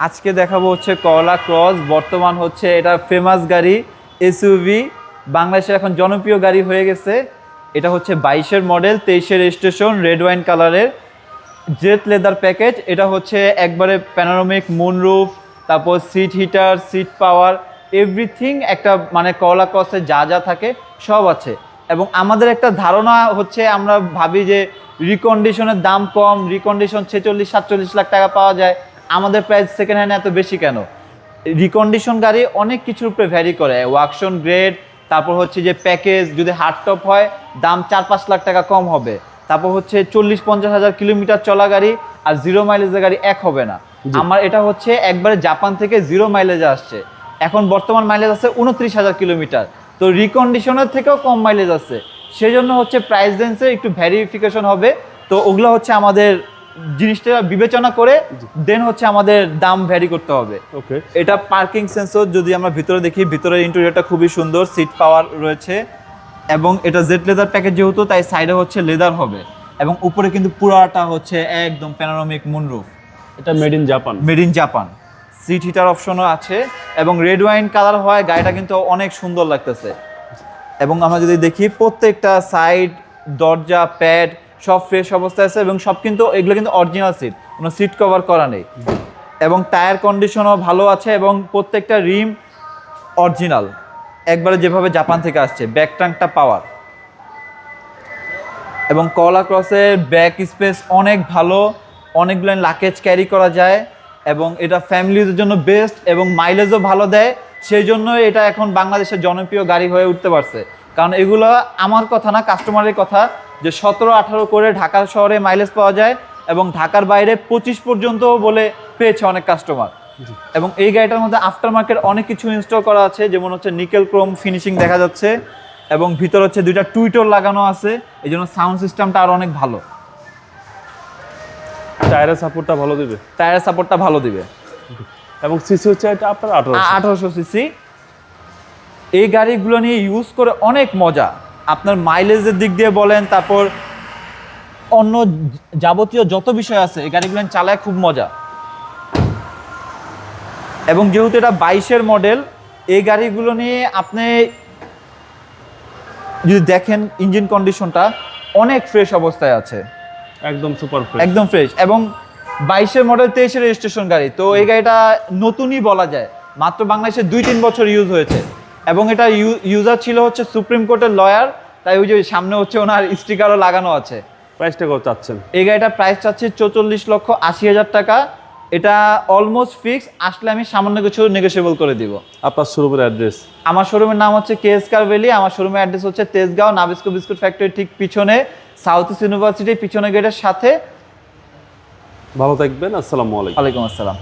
আজকে দেখাবো হচ্ছে করলা ক্রস। বর্তমান হচ্ছে এটা ফেমাস গাড়ি, এসইউভি, বাংলাদেশের এখন জনপ্রিয় গাড়ি হয়ে গেছে। এটা হচ্ছে 22-এর মডেল, 23-এর রেজিস্ট্রেশন, রেড ওয়াইন কালারের, জেট লেদার প্যাকেজ। এটা হচ্ছে একবারে প্যানোরামিক মুনরুফ, তারপর seat heater, seat power, everything একটা মানে করলা ক্রসে যা যা থাকে সব আছে। এবং আমাদের একটা ধারণা হচ্ছে, আমরা ভাবি যে রিকন্ডিশনের দাম কম, রিকন্ডিশন 46-47 লাখ টাকা পাওয়া যায়, আমাদের প্রাইস সেকেন্ড হ্যান্ডে এত বেশি কেন? রিকন্ডিশন গাড়ি অনেক কিছুর উপরে ভ্যারি করে, ওয়াকশন গ্রেড, তারপর হচ্ছে যে প্যাকেজ, যদি হার্ড টপ হয় দাম 4-5 লাখ টাকা কম হবে। তারপর হচ্ছে 40-50 হাজার কিলোমিটার চলা গাড়ি আর জিরো মাইলেজের গাড়ি এক হবে না। আমার এটা হচ্ছে একবারে জাপান থেকে জিরো মাইলেজে আসছে, এখন বর্তমান মাইলেজ আছে 29,000 কিলোমিটার, তো রিকন্ডিশনের থেকেও কম মাইলেজ আছে। সেই জন্য হচ্ছে প্রাইস রেঞ্জে একটু ভ্যারিফিকেশন হবে, তো ওগুলো হচ্ছে আমাদের জিনিসটা বিবেচনা করে দেন হচ্ছে আমাদের দাম ভ্যারি করতে হবে। ওকে, এটা পার্কিং সেন্সর, যদি আমরা ভিতরে দেখি, ভিতরের ইন্টেরিয়রটা খুবই সুন্দর, সিট পাওয়ার রয়েছে এবং এটা জেট লেদার প্যাকেজ যেহেতু, তাই সাইডে হচ্ছে লেদার হবে এবং উপরে কিন্তু পুরাটা হচ্ছে একদম প্যানোরামিক মুনরুফ। এটা made in Japan. Made in Japan. Seat heater অপশনও আছে এবং রেড ওয়াইন কালার হয়, গাড়িটা কিন্তু অনেক সুন্দর লাগতেছে। এবং আমরা যদি দেখি প্রত্যেকটা সাইড, দরজা, প্যাড সব ফ্রেশ অবস্থায় আছে এবং সব কিন্তু এগুলো কিন্তু অরিজিনাল সিট, কোনো সিট কভার করা নেই। এবং টায়ার কন্ডিশনও ভালো আছে এবং প্রত্যেকটা রিম অরিজিনাল, একবারে যেভাবে জাপান থেকে আসছে। ব্যাক ট্যাঙ্কটা পাওয়ার এবং করলা ক্রসের ব্যাক স্পেস অনেক ভালো, অনেকগুলো লাগেজ ক্যারি করা যায় এবং এটা ফ্যামিলিদের জন্য বেস্ট এবং মাইলেজও ভালো দেয়। সেই জন্য এটা এখন বাংলাদেশের জনপ্রিয় গাড়ি হয়ে উঠতে পারছে। কারণ এগুলো আমার কথা না, কাস্টমারের কথা, যে 17-18 করে ঢাকা শহরে মাইলেজ পাওয়া যায় এবং ঢাকার বাইরে 25 পর্যন্ত বলে পেয়েছে অনেক কাস্টমার। এবং এই গাড়িটার মধ্যে আফটার মার্কেট অনেক কিছু ইনস্টল করা আছে, যেমন হচ্ছে নিকেল ক্রোম ফিনিশিং দেখা যাচ্ছে এবং ভিতর হচ্ছে 2টা টুইটার লাগানো আছে, এই জন্য সাউন্ড সিস্টেমটা আরও অনেক ভালো। টায়ারের সাপোর্টটা ভালো দিবে, টায়ার সাপোর্টটা ভালো দিবে এবং সিসি হচ্ছে এটা আপনার 1800 সিসি। এই গাড়িগুলো নিয়ে ইউজ করে অনেক মজা, আপনার মাইলেজের দিক দিয়ে বলেন, তারপর অন্য যাবতীয় যত বিষয় আছে, এই গাড়িগুলো চালায় খুব মজা। এবং যেহেতু এটা 22-এর মডেল, এই গাড়িগুলো নিয়ে আপনি যদি দেখেন ইঞ্জিন কন্ডিশনটা অনেক ফ্রেশ অবস্থায় আছে, একদম সুপার ফ্রেশ, একদম ফ্রেশ। এবং 22-এর মডেল, 23-এর রেজিস্ট্রেশন গাড়ি, তো এই গাড়িটা নতুনই বলা যায়, মাত্র বাংলাদেশে 2-3 বছর ইউজ হয়েছে। এবং এটা ইউজার ছিল হচ্ছে সুপ্রিম কোর্টের লয়ার, তাই ওই যে সামনে হচ্ছে ওনার স্টিকারও লাগানো আছে। প্রাইসটা কত চাচ্ছেন? এই গাড়িটার প্রাইস চাচ্ছি 44,80,000 টাকা। এটা অলমোস্ট ফিক্স, আসলে আমি সামান্য কিছু নেগোশিয়েবল করে দিব। আপনার শোরুমের অ্যাড্রেস? আমার শোরুমের নাম হচ্ছে কেএস কার ভ্যালি। আমার শোরুমের অ্যাড্রেস হচ্ছে তেজগাঁও নাবিস্কো বিস্কুট ফ্যাক্টরি ঠিক পিছনে, সাউথ ইস্ট ইউনিভার্সিটির পিছনে গেটের সাথে। ভালো থাকবেন, আসসালামু আলাইকুম। ওয়ালাইকুম আসসালাম।